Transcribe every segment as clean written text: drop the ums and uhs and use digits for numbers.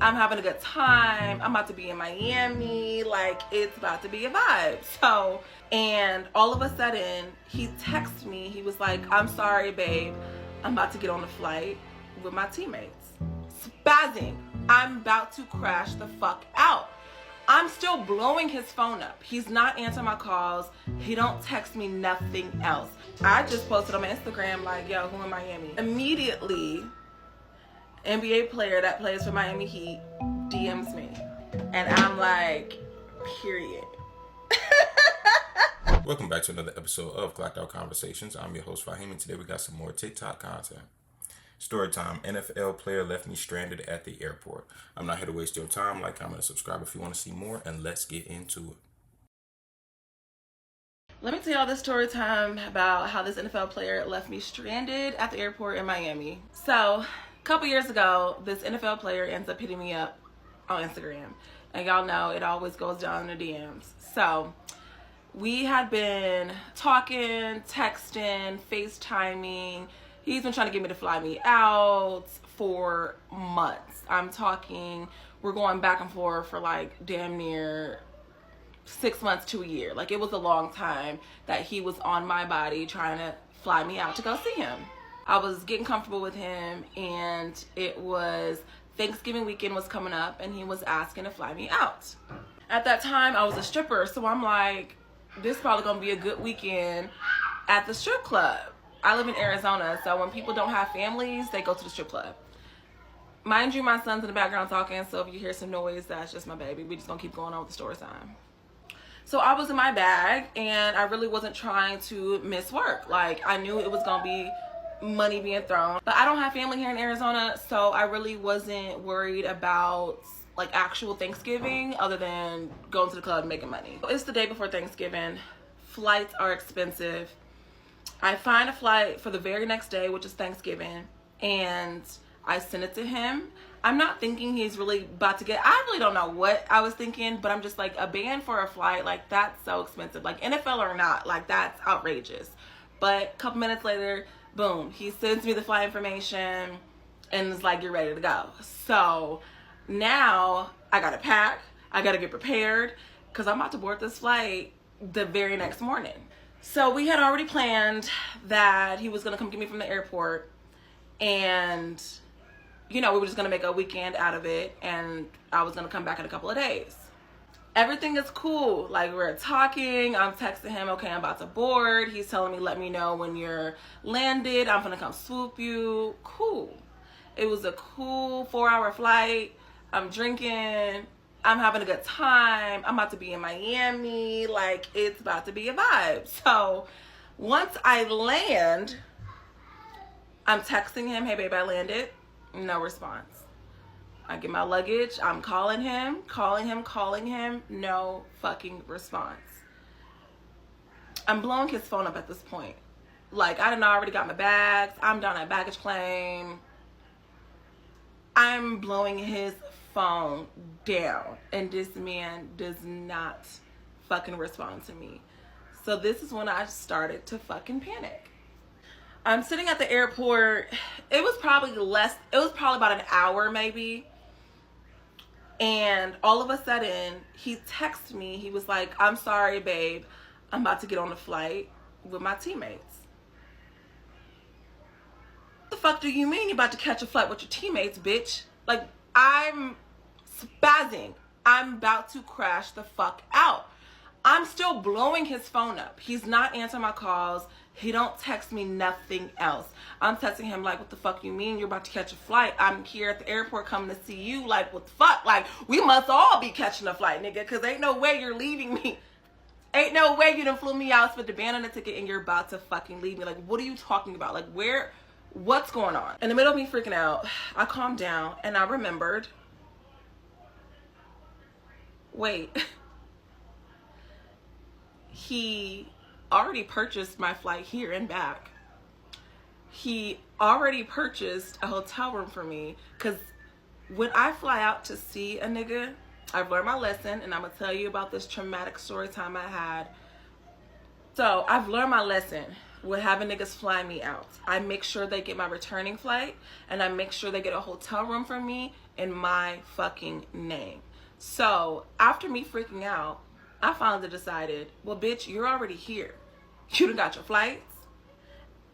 I'm having a good time. I'm about to be in Miami. Like, it's about to be a vibe. So, and all of a sudden, he texted me. He was like, I'm sorry, babe. I'm about to get on a flight with my teammates. Spazzing. I'm about to crash the fuck out. I'm still blowing his phone up. He's not answering my calls. He don't text me nothing else. I just posted on my Instagram like, yo, who in Miami? Immediately, NBA player that plays for Miami Heat DMs me. And I'm like, period. Welcome back to another episode of Clocked Out Conversations. I'm your host, Fahim, and today we got some more TikTok content. Storytime, NFL player left me stranded at the airport. I'm not here to waste your time. Like, comment, and subscribe if you want to see more, and let's get into it. Let me tell y'all this story time about how this NFL player left me stranded at the airport in Miami. So, a couple years ago, this NFL player ends up hitting me up on Instagram. And y'all know it always goes down in the DMs. So, we had been talking, texting, FaceTiming. He's been trying to get me to fly me out for months. I'm talking, we're going back and forth for like damn near 6 months to a year. Like, it was a long time that he was on my body trying to fly me out to go see him. I was getting comfortable with him, and it was Thanksgiving weekend was coming up, and he was asking to fly me out. At that time, I was a stripper, so I'm like, this is probably gonna be a good weekend at the strip club. I live in Arizona, so when people don't have families, they go to the strip club. Mind you, my son's in the background talking, so if you hear some noise, that's just my baby. We just gonna keep going on with the story time. So I was in my bag, and I really wasn't trying to miss work. Like, I knew it was gonna be money being thrown, but I don't have family here in Arizona, so I really wasn't worried about like actual Thanksgiving other than going to the club and making money. It's the day before Thanksgiving. Flights are expensive. I find a flight for the very next day, which is Thanksgiving, and I send it to him. I'm not thinking he's really about to get, I really don't know what I was thinking, but I'm just like, a band for a flight, like, that's so expensive. Like, NFL or not, like, that's outrageous. But a couple minutes later, boom, he sends me the flight information and is like, you're ready to go. So now I gotta pack, I gotta get prepared, because I'm about to board this flight the very next morning. So we had already planned that he was gonna come get me from the airport, and you know, we were just gonna make a weekend out of it, and I was gonna come back in a couple of days. Everything is cool. Like, we're talking, I'm texting him, okay, I'm about to board. He's telling me, let me know when you're landed. I'm gonna come swoop you. Cool. It was a cool 4-hour flight. I'm drinking. I'm having a good time. I'm about to be in Miami. Like, it's about to be a vibe. So once I land, I'm texting him, hey babe, I landed. No response. I get my luggage. I'm calling him. No fucking response. I'm blowing his phone up at this point. Like, I done already got my bags. I'm done at baggage claim. I'm blowing his phone down, and this man does not fucking respond to me. So this is when I started to fucking panic. I'm sitting at the airport. It was probably about an hour maybe. And all of a sudden, he texted me. He was like, I'm sorry, babe. I'm about to get on a flight with my teammates. What the fuck do you mean you're about to catch a flight with your teammates, bitch? Like, I'm spazzing. I'm about to crash the fuck out. I'm still blowing his phone up. He's not answering my calls. He don't text me nothing else. I'm texting him like, what the fuck you mean you're about to catch a flight? I'm here at the airport coming to see you. Like, what the fuck? Like, we must all be catching a flight, nigga, because ain't no way you're leaving me. Ain't no way you done flew me out, spent the band on the ticket, and you're about to fucking leave me. Like, what are you talking about? Like, what's going on? In the middle of me freaking out, I calmed down, and I remembered, wait, he already purchased my flight here and back. He already purchased a hotel room for me, because when I fly out to see a nigga, I've learned my lesson, and I'm gonna tell you about this traumatic story time I had. So I've learned my lesson. with having niggas fly me out. I make sure they get my returning flight, and I make sure they get a hotel room for me in my fucking name. So after me freaking out, I finally decided, well, bitch, you're already here. You done got your flights,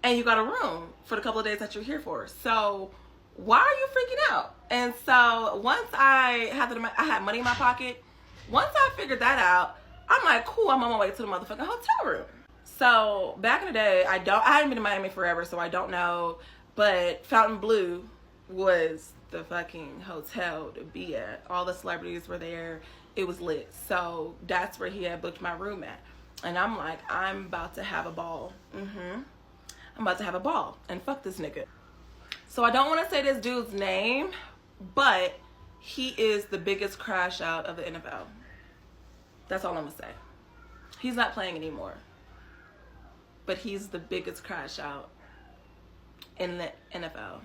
and you got a room for the couple of days that you're here for. So why are you freaking out? And so once I had money in my pocket, once I figured that out, I'm like, cool, I'm on my way to the motherfucking hotel room. So back in the day, I hadn't been to Miami forever, so I don't know, but Fontainebleau was the fucking hotel to be at. All the celebrities were there. It was lit. So that's where he had booked my room at. And I'm like, I'm about to have a ball. I'm about to have a ball. And fuck this nigga. So I don't want to say this dude's name, but he is the biggest crash out of the NFL. That's all I'm going to say. He's not playing anymore. But he's the biggest crash out in the NFL.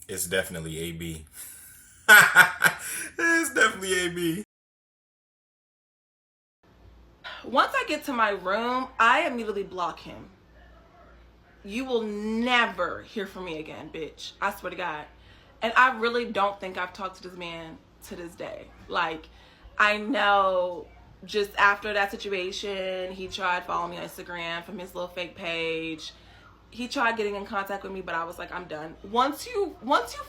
It's definitely AB. It's definitely AB. Once I get to my room, I immediately block him. You will never hear from me again, bitch. I swear to God. And I really don't think I've talked to this man to this day. Like, I know just after that situation, he tried following me on Instagram from his little fake page. He tried getting in contact with me, but I was like, I'm done. Once you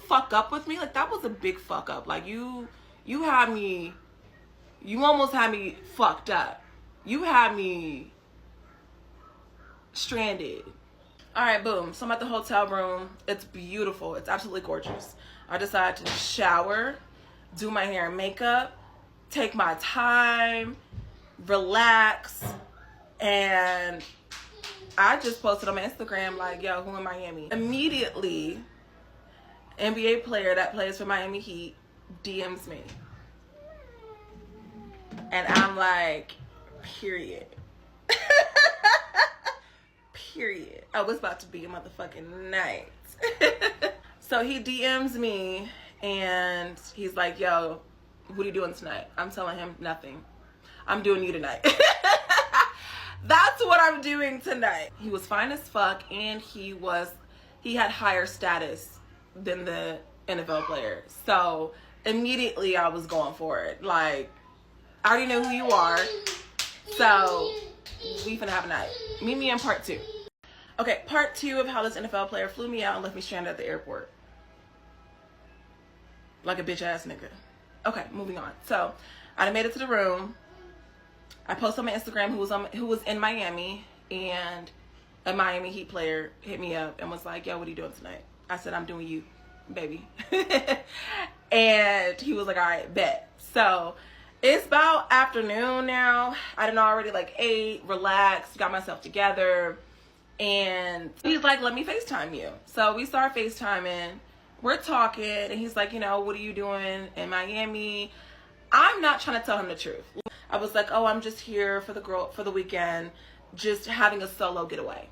fuck up with me, like, that was a big fuck up. Like, you almost had me fucked up. You had me stranded. All right, boom. So I'm at the hotel room. It's beautiful. It's absolutely gorgeous. I decided to shower, do my hair and makeup, take my time, relax, and I just posted on my Instagram like, yo, who in Miami? Immediately, NBA player that plays for Miami Heat DMs me. And I'm like, period. Period. Oh, it's about to be a motherfucking night. So he DMs me and he's like, yo, what are you doing tonight? I'm telling him nothing. I'm doing you tonight. That's what I'm doing tonight. He was fine as fuck, and he had higher status than the NFL player. So immediately I was going for it. Like, I already know who you are. So we finna have a night. Meet me in part 2. Okay, part 2 of how this NFL player flew me out and left me stranded at the airport. Like a bitch ass nigga. Okay, moving on. So I made it to the room. I posted on my Instagram who was in Miami, and a Miami Heat player hit me up and was like, yo, what are you doing tonight? I said, I'm doing you, baby. And he was like, all right, bet. So it's about afternoon now. I done already like ate, relaxed, got myself together. And he's like, let me FaceTime you. So we start FaceTiming. We're talking, and he's like, you know, what are you doing in Miami? I'm not trying to tell him the truth. I was like, oh, I'm just here for the weekend, just having a solo getaway.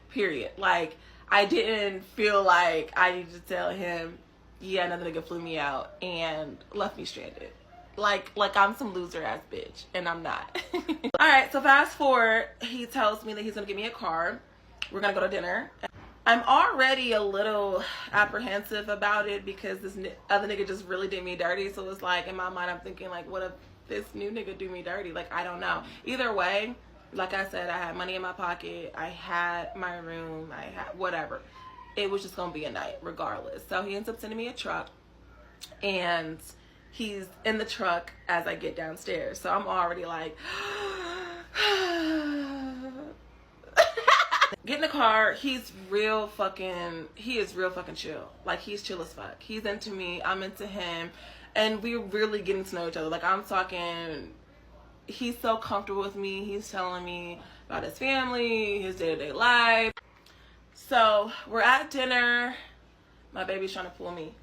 Period. Like, I didn't feel like I needed to tell him, yeah, another nigga flew me out and left me stranded. Like I'm some loser ass bitch, and I'm not. All right, so fast forward, he tells me that he's gonna give me a car. We're gonna go to dinner. I'm already a little apprehensive about it because this other nigga just really did me dirty. So it's like, in my mind, I'm thinking like, what if this new nigga do me dirty? Like, I don't know. Either way, like I said, I had money in my pocket. I had my room. I had whatever. It was just gonna be a night regardless. So he ends up sending me a truck, and he's in the truck as I get downstairs. So I'm already like, get in the car. He is real fucking chill. Like, he's chill as fuck. He's into me, I'm into him, and we're really getting to know each other. Like, I'm talking, he's so comfortable with me. He's telling me about his family, his day-to-day life. So we're at dinner. My baby's trying to pull me.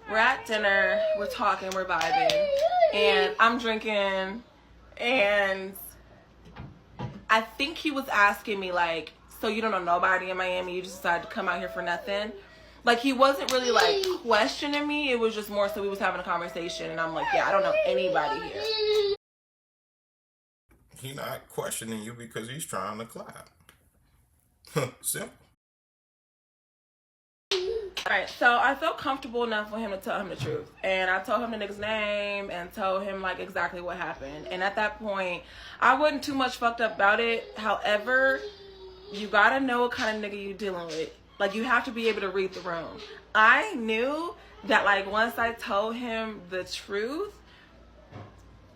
We're at dinner, we're talking, we're vibing, and I'm drinking, and I think he was asking me like, so you don't know nobody in Miami, you just decided to come out here for nothing? Like, he wasn't really like questioning me, it was just more so we was having a conversation, and I'm like, yeah, I don't know anybody here. he not questioning you because he's trying to clap. Simple. Alright, so I felt comfortable enough for him to tell him the truth. And I told him the nigga's name and told him like exactly what happened. And at that point, I wasn't too much fucked up about it. However, you gotta know what kind of nigga you dealing with. Like, you have to be able to read the room. I knew that like once I told him the truth,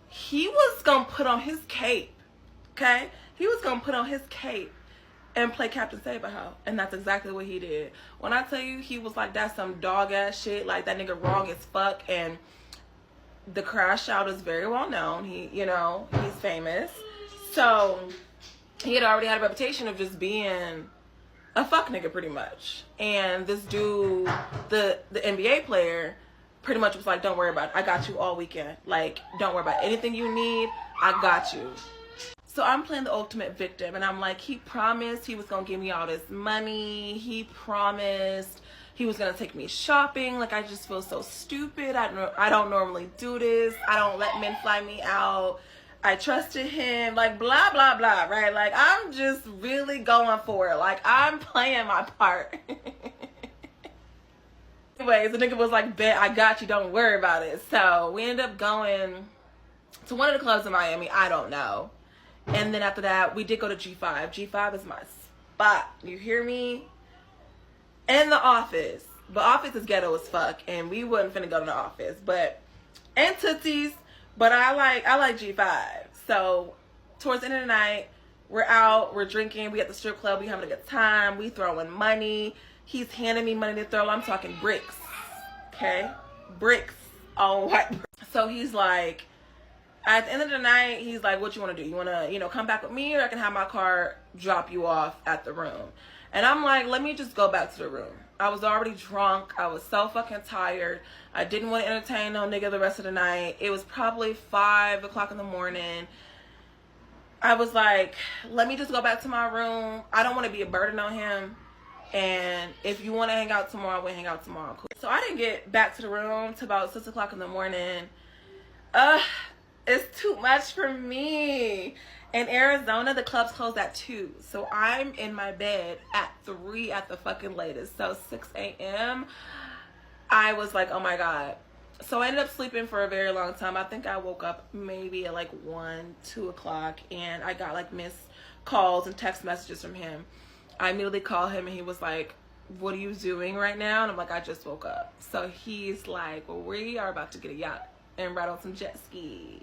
he was gonna put on his cape. Okay? He was gonna put on his cape and play Captain Saberho. And that's exactly what he did. When I tell you, he was like, that's some dog ass shit. Like, that nigga wrong as fuck. And the crash out is very well known. He, you know, he's famous. So he had already had a reputation of just being a fuck nigga pretty much. And this dude, the NBA player, pretty much was like, don't worry about it. I got you all weekend. Like, don't worry about it. Anything you need, I got you. So I'm playing the ultimate victim, and I'm like, he promised he was going to give me all this money. He promised he was going to take me shopping. Like, I just feel so stupid. I don't normally do this. I don't let men fly me out. I trusted him. Like, blah, blah, blah, right? Like, I'm just really going for it. Like, I'm playing my part. Anyways, the nigga was like, bet, I got you. Don't worry about it. So we ended up going to one of the clubs in Miami. I don't know. And then after that, we did go to G5. G5 is my spot. You hear me? And the office. The office is ghetto as fuck, and we wasn't finna go to the office. But, and Tootsies, but I like G5. So, towards the end of the night, we're out, we're drinking, we at the strip club, we having a good time, we throwing money. He's handing me money to throw. I'm talking bricks. Okay? Bricks on white. So he's like, at the end of the night, he's like, what you want to do? You want to, you know, come back with me, or I can have my car drop you off at the room? And I'm like, let me just go back to the room. I was already drunk. I was so fucking tired. I didn't want to entertain no nigga the rest of the night. It was probably 5 o'clock in the morning. I was like, let me just go back to my room. I don't want to be a burden on him. And if you want to hang out tomorrow, we'll hang out tomorrow. Cool. So I didn't get back to the room till about 6 o'clock in the morning. It's too much for me. In Arizona, the clubs close at 2. So I'm in my bed at 3 at the fucking latest. So 6 a.m. I was like, oh my God. So I ended up sleeping for a very long time. I think I woke up maybe at like 1, 2 o'clock. And I got like missed calls and text messages from him. I immediately called him and he was like, what are you doing right now? And I'm like, I just woke up. So he's like, well, we are about to get a yacht and ride on some jet skis.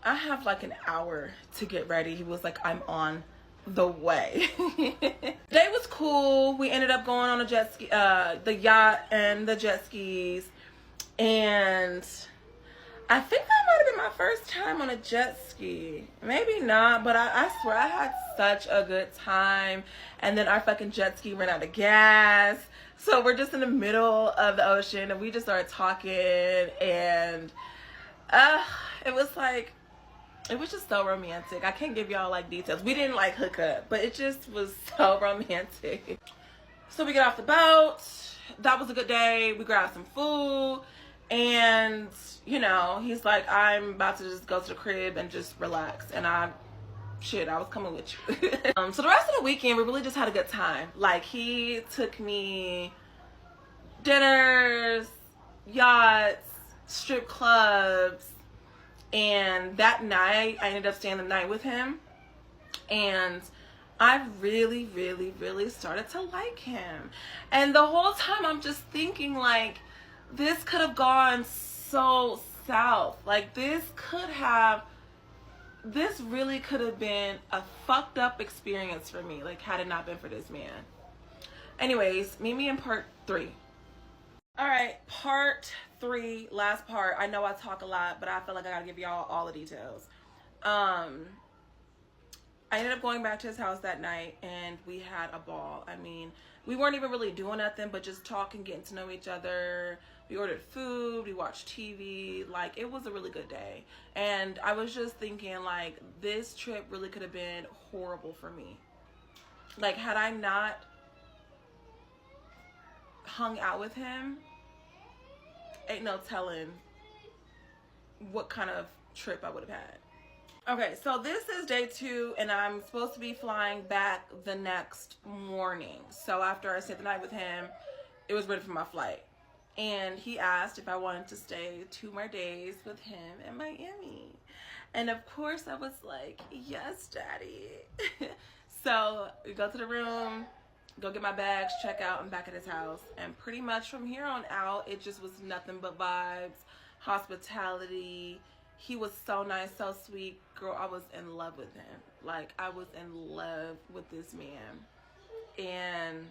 I have like an hour to get ready. He was like, I'm on the way. Day was cool. We ended up going on a jet ski, the yacht and the jet skis. And I think that might have been my first time on a jet ski. Maybe not, but I swear I had such a good time. And then our fucking jet ski ran out of gas. So we're just in the middle of the ocean and we just started talking, and it was like, it was just so romantic. I can't give y'all like details. We didn't like hook up, but it just was so romantic. So we get off the boat. That was a good day. We grabbed some food. And, you know, he's like, I'm about to just go to the crib and just relax. And I was coming with you. So the rest of the weekend, we really just had a good time. Like, he took me dinners, yachts, strip clubs. And that night, I ended up staying the night with him. And I really, really, really started to like him. And the whole time, I'm just thinking, like, this could have gone so south. Like, this really could have been a fucked up experience for me. Like, had it not been for this man. Anyways, meet me in part 3. Alright, part 3, last part. I know I talk a lot, but I feel like I gotta give y'all all the details. I ended up going back to his house that night, and we had a ball. I mean, we weren't even really doing nothing, but just talking, getting to know each other. We ordered food, we watched TV. Like, it was a really good day. And I was just thinking, like, this trip really could have been horrible for me. Like, had I not hung out with him, ain't no telling what kind of trip I would have had. Okay, so this is day 2, and I'm supposed to be flying back the next morning. So after I stayed the night with him, it was ready for my flight. And he asked if I wanted to stay 2 more days with him in Miami. And of course I was like, yes, daddy. So we go to the room, go get my bags, check out, I'm back at his house. And pretty much from here on out, it just was nothing but vibes, hospitality. He was so nice, so sweet. Girl, I was in love with him. Like, I was in love with this man. And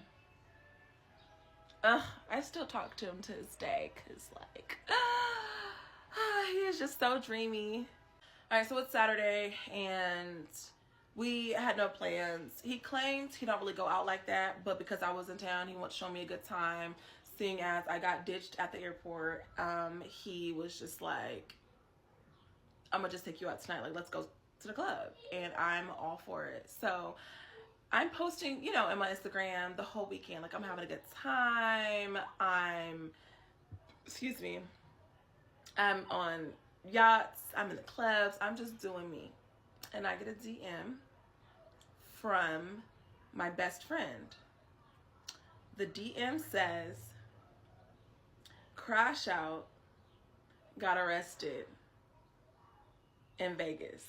I still talk to him to this day because, like, he is just so dreamy. All right, so it's Saturday, and we had no plans. He claims he don't really go out like that, but because I was in town, he wants to show me a good time. Seeing as I got ditched at the airport, he was just like, I'm gonna just take you out tonight. Like, let's go to the club. And I'm all for it. So I'm posting, you know, in my Instagram the whole weekend. Like, I'm having a good time. I'm on yachts. I'm in the clubs. I'm just doing me. And I get a DM from my best friend. The DM says, Crash Out got arrested in Vegas.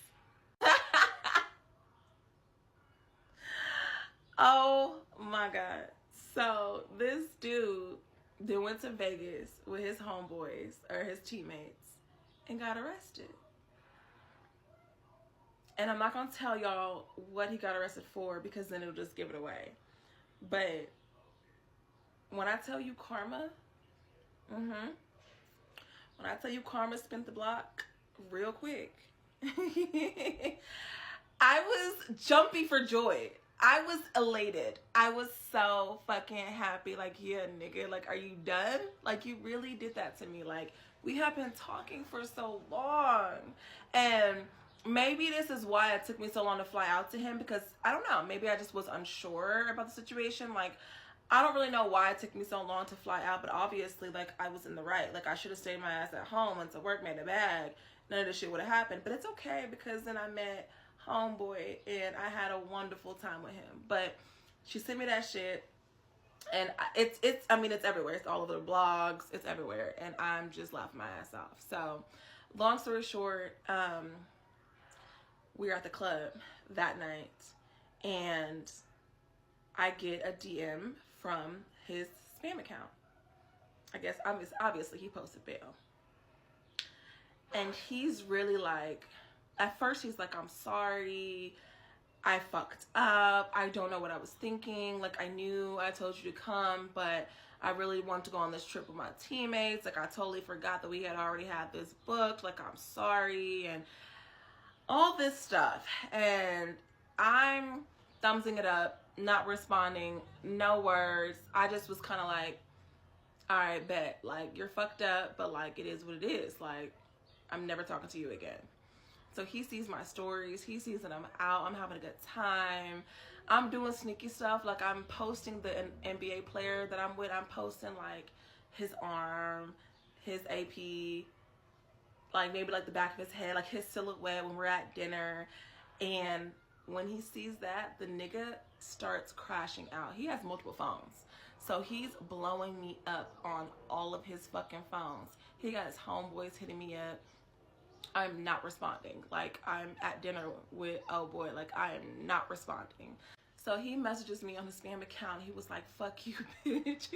Oh my God. So this dude went to Vegas with his homeboys or his teammates and got arrested. And I'm not going to tell y'all what he got arrested for because then it'll just give it away. But when I tell you karma, when I tell you karma spent the block real quick, I was jumpy for joy. I was elated. I was so fucking happy. Like, yeah, nigga, like, are you done? Like, you really did that to me. Like, we have been talking for so long. And maybe this is why it took me so long to fly out to him, because I don't know, maybe I just was unsure about the situation. Like, I don't really know why it took me so long to fly out, but obviously, like, I was in the right. Like, I should have stayed my ass at home until work made a bag. None of this shit would have happened. But it's okay because then I met homeboy and I had a wonderful time with him. But she sent me that shit, and it's everywhere. It's all over the blogs. It's everywhere, and I'm just laughing my ass off. So, long story short, we were at the club that night, and I get a DM from his spam account. I guess obviously he posted bail. And he's really like, at first he's like, I'm sorry, I fucked up, I don't know what I was thinking, like, I knew I told you to come, but I really wanted to go on this trip with my teammates, like, I totally forgot that we had already had this booked, like, I'm sorry, and all this stuff. And I'm thumbsing it up, not responding, no words. I just was kind of like, all right, bet, like, you're fucked up, but, like, it is what it is. Like, I'm never talking to you again. So he sees my stories. He sees that I'm out. I'm having a good time. I'm doing sneaky stuff. Like, I'm posting the NBA player that I'm with. I'm posting, like, his arm, his AP, like, maybe, like, the back of his head, like, his silhouette when we're at dinner. And when he sees that, the nigga starts crashing out. He has multiple phones. So he's blowing me up on all of his fucking phones. He got his homeboys hitting me up. I'm not responding. Like, I'm at dinner with oh boy, like, I am not responding. So he messages me on his spam account. He was like, fuck you, bitch.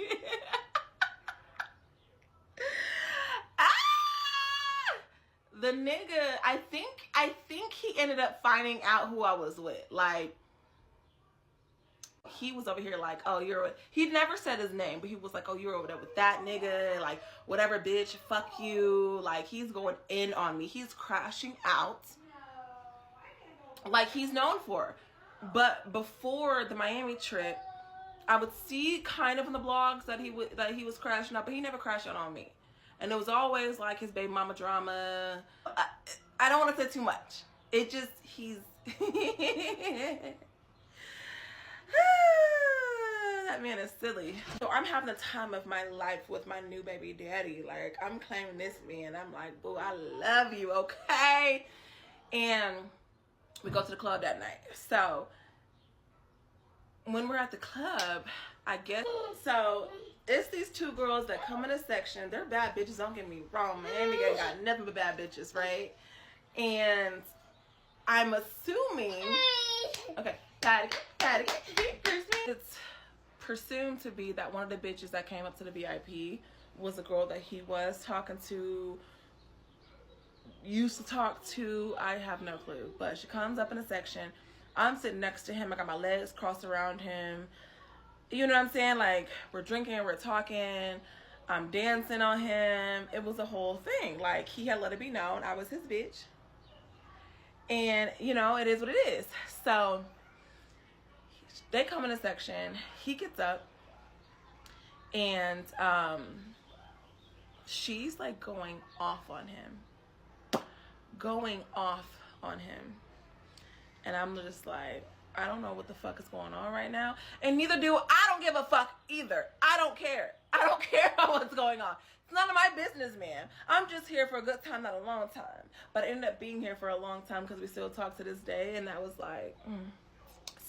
The nigga, I think he ended up finding out who I was with. Like, he was over here like, oh, he never said his name, but he was like, oh, you're over there with that nigga, like, whatever, bitch, fuck you. Like, he's going in on me. He's crashing out like he's known for. But before the Miami trip, I would see kind of in the blogs that he was crashing out, but he never crashed out on me. And it was always like his baby mama drama. I don't want to say too much. It just, he's that man is silly. So I'm having the time of my life with my new baby daddy. Like, I'm claiming this man. I'm like, boo, I love you, okay? And We go to the club that night. So when we're at the club, I guess, so it's these two girls that come in a section. They're bad bitches, don't get me wrong. Miami ain't got nothing but bad bitches, right? And I'm assuming, okay, it's presumed to be that one of the bitches that came up to the VIP was a girl that he was talking to, used to talk to. I have no clue, but she comes up in a section. I'm sitting next to him. I got my legs crossed around him. You know what I'm saying? Like, we're drinking, we're talking, I'm dancing on him. It was a whole thing. Like, he had let it be known I was his bitch. And, you know, it is what it is. So they come in a section. He gets up. And she's, like, going off on him. Going off on him. And I'm just like, I don't know what the fuck is going on right now. And neither do I. Don't give a fuck either. I don't care. I don't care what's going on. It's none of my business, man. I'm just here for a good time, not a long time. But I ended up being here for a long time because we still talk to this day. And that was like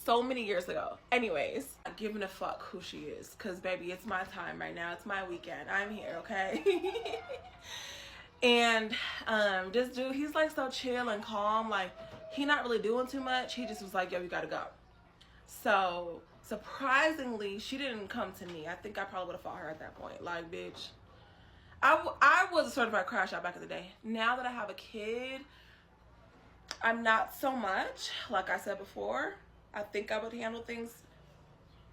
so many years ago. Anyways, not giving a fuck who she is. Because, baby, it's my time right now. It's my weekend. I'm here, okay? And this dude, he's like so chill and calm. Like, he not really doing too much. He just was like, yo, you gotta go. So surprisingly, she didn't come to me. I think I probably would have fought her at that point. Like, bitch, I was a certified crash out back in the day. Now that I have a kid, I'm not so much. Like I said before, I think I would handle things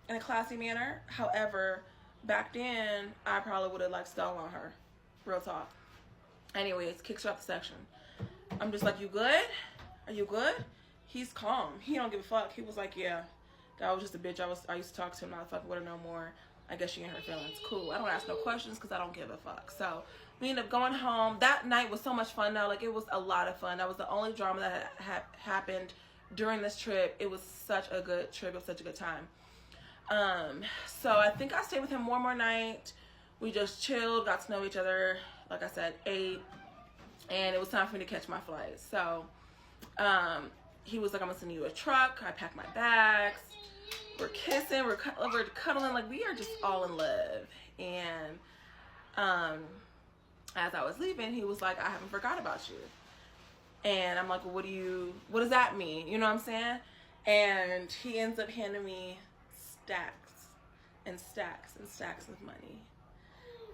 in a classy manner. However, back then, I probably would have like stolen on her. Real talk. Anyways, kicks her out the section. I'm just like, you good? Are you good? He's calm. He don't give a fuck. He was like, yeah, that was just a bitch. I used to talk to him. Not fucking with her no more. I guess she ain't her feelings. Cool. I don't ask no questions because I don't give a fuck. So we ended up going home. That night was so much fun though. Like, it was a lot of fun. That was the only drama that had happened during this trip. It was such a good trip. It was such a good time. So I think I stayed with him one more night. We just chilled, got to know each other. Like I said, ate, and it was time for me to catch my flight. So he was like, I'm gonna send you a truck. I packed my bags. We're kissing, we're cuddling, like we are just all in love. And as I was leaving, he was like, I haven't forgot about you. And I'm like, well, what does that mean? You know what I'm saying? And he ends up handing me stacks and stacks and stacks of money.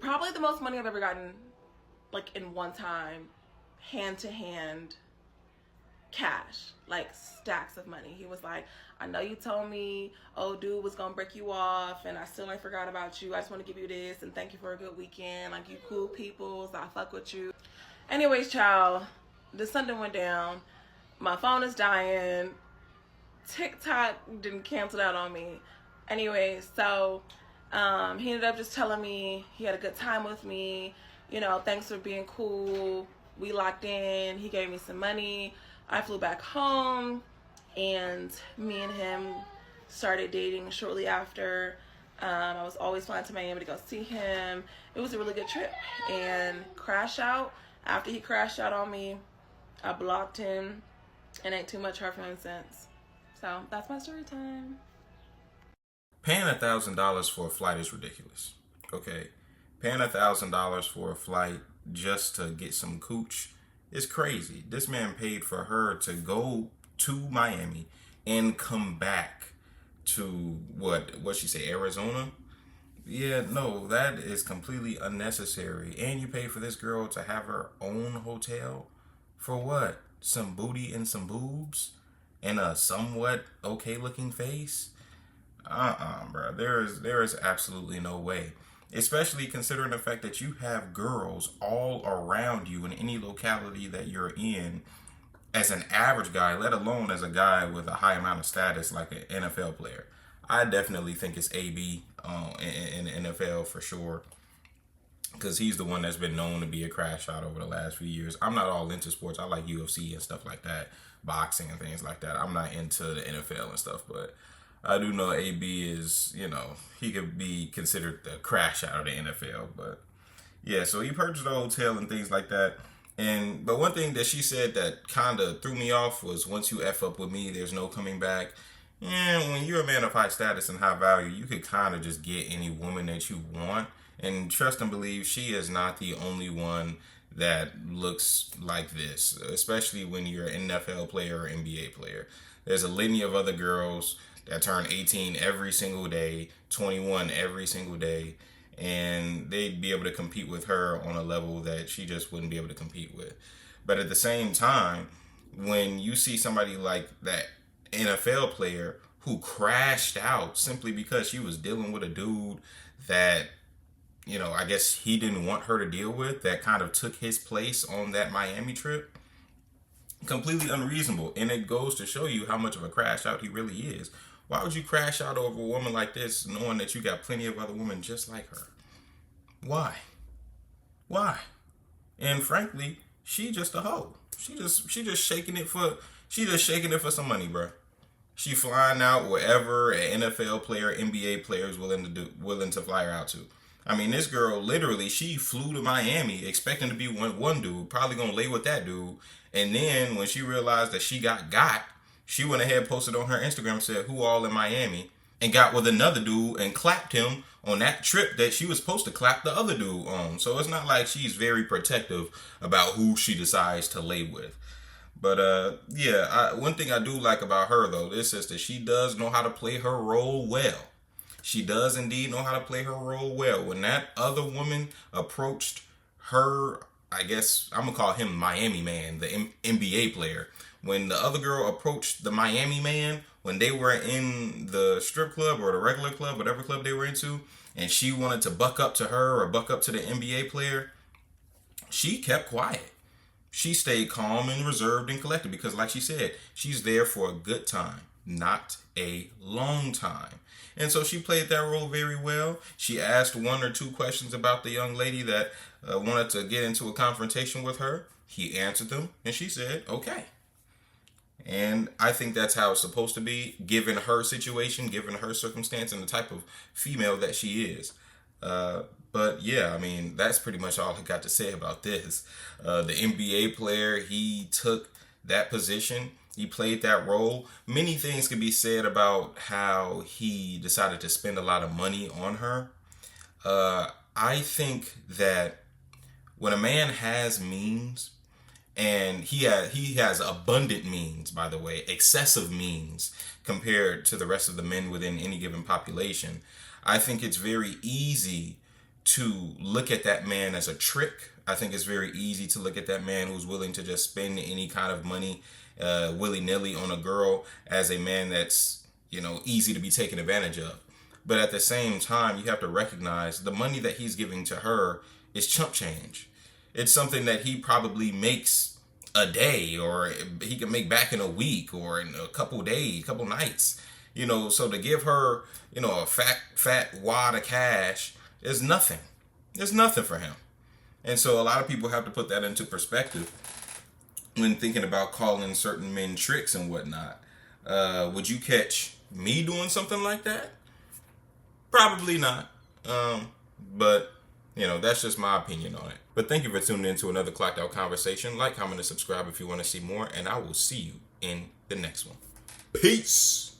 Probably the most money I've ever gotten, like in one time, hand to hand, cash, like stacks of money. He was like, I know you told me old dude was gonna break you off, and I still ain't forgot about you. I just want to give you this and thank you for a good weekend. Like, you cool people, so I fuck with you. Anyways, child, the Sunday went down. My phone is dying. TikTok didn't cancel out on me. Anyways, so he ended up just telling me he had a good time with me. You know, thanks for being cool. We locked in. He gave me some money. I flew back home, and me and him started dating shortly after. I was always flying to Miami to go see him. It was a really good trip. And crash out, after he crashed out on me, I blocked him, and ain't too much heard from him since. So that's my story time. Paying $1,000 for a flight is ridiculous. Okay, paying $1,000 for a flight just to get some cooch is crazy. This man paid for her to go to Miami and come back to what she say, Arizona? Yeah, no, that is completely unnecessary. And you pay for this girl to have her own hotel for what? Some booty and some boobs and a somewhat okay looking face? Bro. There is absolutely no way. Especially considering the fact that you have girls all around you in any locality that you're in as an average guy, let alone as a guy with a high amount of status like an NFL player. I definitely think it's AB in the NFL for sure, because he's the one that's been known to be a crash out over the last few years. I'm not all into sports. I like UFC and stuff like that, boxing and things like that. I'm not into the NFL and stuff, but I do know AB is, he could be considered the crash out of the NFL. But yeah, so he purchased a hotel and things like that. But one thing that she said that kind of threw me off was, once you F up with me, there's no coming back. Yeah, when you're a man of high status and high value, you could kind of just get any woman that you want. And trust and believe, she is not the only one that looks like this, especially when you're an NFL player or NBA player. There's a litany of other girls that turn 18 every single day, 21 every single day, and they'd be able to compete with her on a level that she just wouldn't be able to compete with. But at the same time, when you see somebody like that NFL player who crashed out simply because she was dealing with a dude that, I guess he didn't want her to deal with, that kind of took his place on that Miami trip, completely unreasonable. And it goes to show you how much of a crash out he really is. Why would you crash out over a woman like this, knowing that you got plenty of other women just like her? Why? And frankly, she just a hoe. She just shaking it for some money, bro. She flying out wherever an NFL player, NBA player is willing to fly her out to. I mean, this girl literally, she flew to Miami expecting to be one dude, probably gonna lay with that dude. And then when she realized that she got, she went ahead and posted on her Instagram, said, "Who all in Miami?" and got with another dude and clapped him on that trip that she was supposed to clap the other dude on. So it's not like she's very protective about who she decides to lay with. But one thing I do like about her, though, is that she does know how to play her role well. She does indeed know how to play her role well. When that other woman approached her, I guess I'm going to call him Miami Man, the NBA player. When the other girl approached the Miami Man, when they were in the strip club or the regular club, whatever club they were into, and she wanted to buck up to her or buck up to the NBA player, she kept quiet. She stayed calm and reserved and collected because, like she said, she's there for a good time, not a long time. And so she played that role very well. She asked one or two questions about the young lady that wanted to get into a confrontation with her. He answered them, and she said, okay. And I think that's how it's supposed to be, given her situation, given her circumstance, and the type of female that she is. But yeah, I mean, that's pretty much all I got to say about this. The NBA player, he took that position. He played that role. Many things could be said about how he decided to spend a lot of money on her. I think that when a man has means, and he has abundant means, by the way, excessive means compared to the rest of the men within any given population, I think it's very easy to look at that man as a trick. I think it's very easy to look at that man who's willing to just spend any kind of money willy-nilly on a girl as a man that's, easy to be taken advantage of. But at the same time, you have to recognize the money that he's giving to her is chump change. It's something that he probably makes a day, or he can make back in a week, or in a couple days, couple nights. So to give her, a fat wad of cash is nothing. It's nothing for him. And so a lot of people have to put that into perspective when thinking about calling certain men tricks and whatnot. Would you catch me doing something like that? Probably not. But, that's just my opinion on it. But thank you for tuning in to another Clocked Out Conversation. Like, comment, and subscribe if you want to see more. And I will see you in the next one. Peace.